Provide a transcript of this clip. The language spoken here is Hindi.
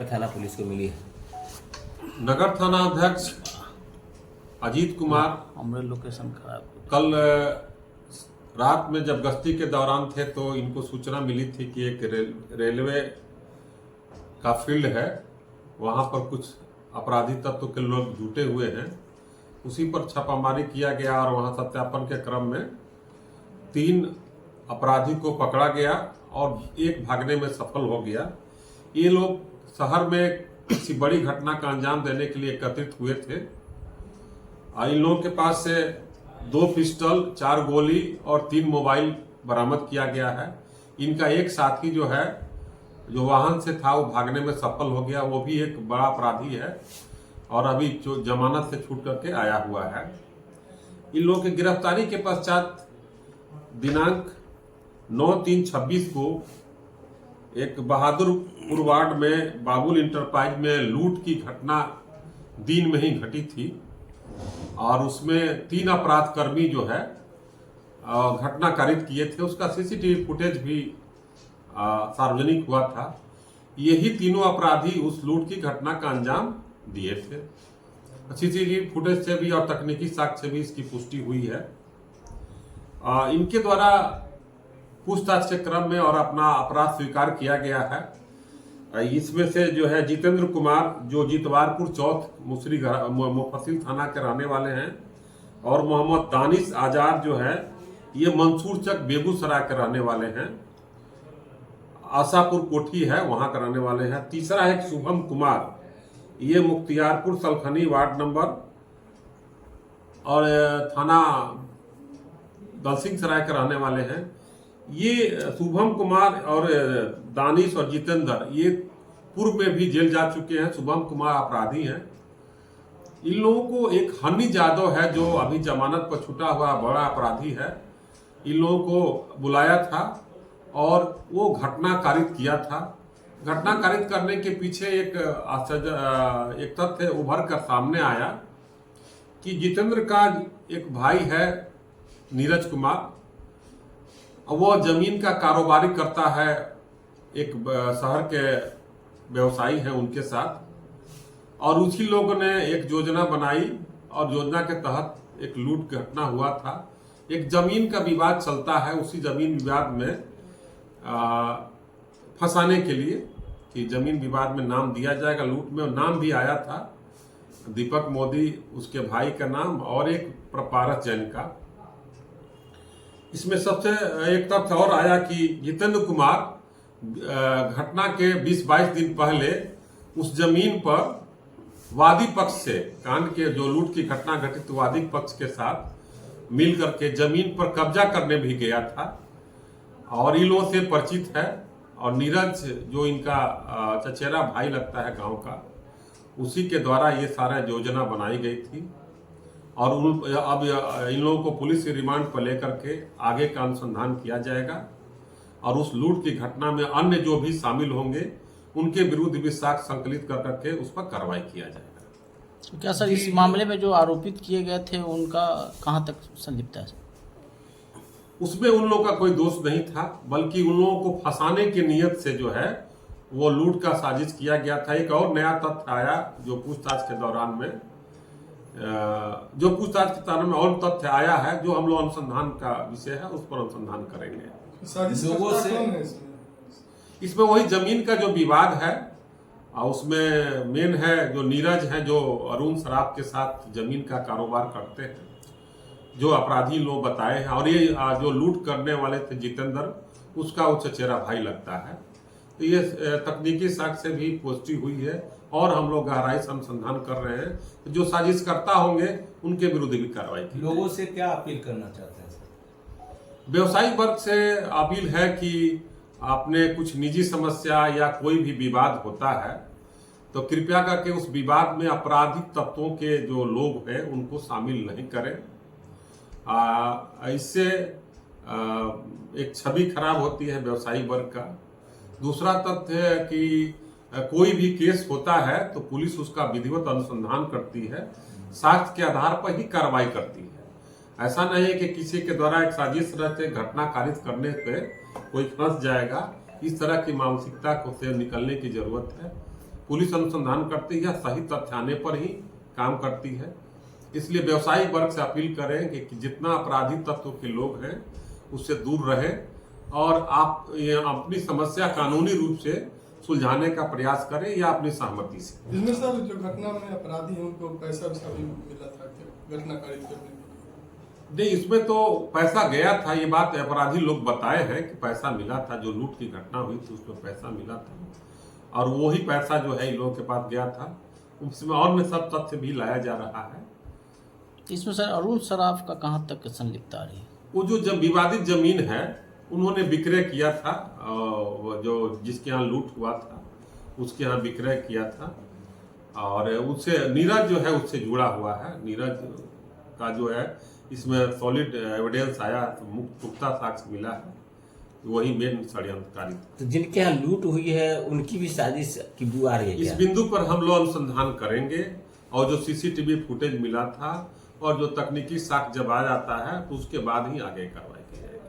थाना पुलिस को मिली है। नगर थाना अध्यक्ष अजीत कुमार हमरे लोकेशन खराब कल रात में जब गश्ती के दौरान थे तो इनको सूचना मिली थी कि एक रेलवे का फील्ड है, वहां पर कुछ अपराधी तत्व के लोग जुटे हुए हैं। उसी पर छापामारी किया गया और वहां सत्यापन के क्रम में 3 अपराधी को पकड़ा गया और एक भागने में सफल हो गया। ये लोग शहर में किसी बड़ी घटना का अंजाम देने के लिए एकत्रित हुए थे। इन लोगों के पास से 2 पिस्टल, 4 गोली और 3 मोबाइल बरामद किया गया है। इनका एक साथी जो है, जो वाहन से था, वो भागने में सफल हो गया। वो भी एक बड़ा अपराधी है और अभी जो जमानत से छूट करके आया हुआ है। इन लोगों की गिरफ्तारी के पश्चात दिनांक 9/3/26 को एक बहादुरपुर वार्ड में बाबुल इंटरप्राइज में लूट की घटना दिन में ही घटी थी और उसमें 3 अपराध कर्मी जो है घटना कारित किए थे। उसका सीसीटीवी फुटेज भी सार्वजनिक हुआ था। यही तीनों अपराधी उस लूट की घटना का अंजाम दिए थे। सीसीटीवी फुटेज से भी और तकनीकी साक्ष्य से भी इसकी पुष्टि हुई है। इनके द्वारा पूछताछ के क्रम में और अपना अपराध स्वीकार किया गया है। इसमें से जो है जितेंद्र कुमार, जो जितवारपुर चौथ मुफस्सिल थाना के रहने वाले हैं, और मोहम्मद दानिश आजाद जो है, ये मंसूर चक बेगूसराय के रहने वाले हैं। आशापुर कोठी है, वहां के रहने वाले हैं। तीसरा है शुभम कुमार, ये मुख्तियारपुर सलखनी वार्ड नंबर और थाना दलसिंह सराय के रहने वाले हैं। ये शुभम कुमार और दानिश और जितेंद्र ये पूर्व में भी जेल जा चुके हैं। शुभम कुमार अपराधी हैं। इन लोगों को एक हनी यादव है, जो अभी जमानत पर छूटा हुआ बड़ा अपराधी है, इन लोगों को बुलाया था और वो घटना कारित किया था। घटना कारित करने के पीछे एक तथ्य उभर कर सामने आया कि जितेंद्र का एक भाई है नीरज कुमार, वो जमीन का कारोबारी करता है, एक शहर के व्यवसायी हैं उनके साथ, और उसी लोगों ने एक योजना बनाई और योजना के तहत एक लूट घटना हुआ था। एक जमीन का विवाद चलता है, उसी जमीन विवाद में फंसाने के लिए कि जमीन विवाद में नाम दिया जाएगा। लूट में नाम भी आया था दीपक मोदी, उसके भाई का नाम, और एक प्रपारस जैन का। इसमें सबसे एक तथ्य और आया कि जितेंद्र कुमार घटना के 20-22 दिन पहले उस जमीन पर वादी पक्ष से, कांड के जो लूट की घटना घटित वादी पक्ष के साथ मिल करके जमीन पर कब्जा करने भी गया था और इन लोगों से परिचित है। और नीरज, जो इनका चचेरा भाई लगता है गांव का, उसी के द्वारा ये सारा योजना बनाई गई थी। और अब इन लोगों को पुलिस के रिमांड पर लेकर के आगे का अनुसंधान किया जाएगा और उस लूट की घटना में अन्य जो भी शामिल होंगे उनके विरुद्ध भी साक्ष्य संकलित कर करके उस पर कार्रवाई किया जाएगा। तो क्या सर इस मामले में जो आरोपित किए गए थे उनका कहां तक संलिप्तता है? उसमें उन लोगों का कोई दोष नहीं था, बल्कि उन लोगों को फंसाने की नीयत से जो है वो लूट का साजिश किया गया था। एक और नया तथ्य आया जो पूछताछ के दौरान में और तथ्य आया है, जो हम लोग अनुसंधान का विषय है, उस पर अनुसंधान करेंगे। लोगों से इसमें वही जमीन का जो विवाद है, उसमें मेन है जो नीरज है, जो अरुण शराब के साथ जमीन का कारोबार करते हैं, जो अपराधी लोग बताए हैं। और ये जो लूट करने वाले थे जितेंद्र, उसका वो चचेरा भाई लगता है। तो ये तकनीकी साक्ष्य से भी पुष्टि हुई है और हम लोग गहराई से अनुसंधान कर रहे हैं। जो साजिशकर्ता होंगे उनके विरुद्ध भी कार्रवाई की। लोगों से क्या अपील करना चाहते हैं सर? व्यवसायिक वर्ग से अपील है कि आपने कुछ निजी समस्या या कोई भी विवाद होता है तो कृपया करके उस विवाद में आपराधिक तत्वों के जो लोग हैं उनको शामिल नहीं करें। इससे एक छवि खराब होती है व्यवसायिक वर्ग का। दूसरा तथ्य है कि कोई भी केस होता है तो पुलिस उसका विधिवत अनुसंधान करती है, साक्ष्य के आधार पर ही कार्रवाई करती है। ऐसा नहीं है कि किसी के द्वारा एक साजिश रहते घटना कारित करने पे कोई फंस जाएगा। इस तरह की मानसिकता को से निकलने की जरूरत है पुलिस अनुसंधान करती है, सही तथ्य आने पर ही काम करती है। इसलिए व्यवसायिक वर्ग से अपील करें कि जितना अपराधी तत्व के लोग हैं उससे दूर रहें और आप अपनी समस्या कानूनी रूप से सुलझाने का प्रयास करें या अपनी सहमति से। इसमें सर जो घटना में अपराधी हैं उनको पैसा भी मिला था घटना कारित करने के लिए? नहीं, इसमें तो पैसा गया था, ये बात अपराधी लोग बताए हैं कि पैसा मिला था। जो लूट की घटना हुई थी उसमें पैसा मिला था और वही पैसा जो है इन लोगों के पास गया था। उसमें और में सब तथ्य भी लाया जा रहा है। इसमें सर अरुण सराफ का कहाँ तक संलिप्तता रही? वो जो जब विवादित जमीन है उन्होंने विक्रय किया था, जो जिसके यहाँ लूट हुआ था उसके यहाँ विक्रय किया था और उससे नीरज जो है उससे जुड़ा हुआ है। नीरज का जो है इसमें सॉलिड एविडेंस आया, पुख्ता साक्ष्य मिला है, वही मेन षड्यंत्रकारी। तो जिनके यहाँ लूट हुई है उनकी भी साजिश की बू आ रही है इस क्या? बिंदु पर हम लोग अनुसंधान करेंगे और जो सीसीटीवी फुटेज मिला था और जो तकनीकी साक्ष्य जब आ जाता है तो उसके बाद ही आगे कार्रवाई की जाएगी।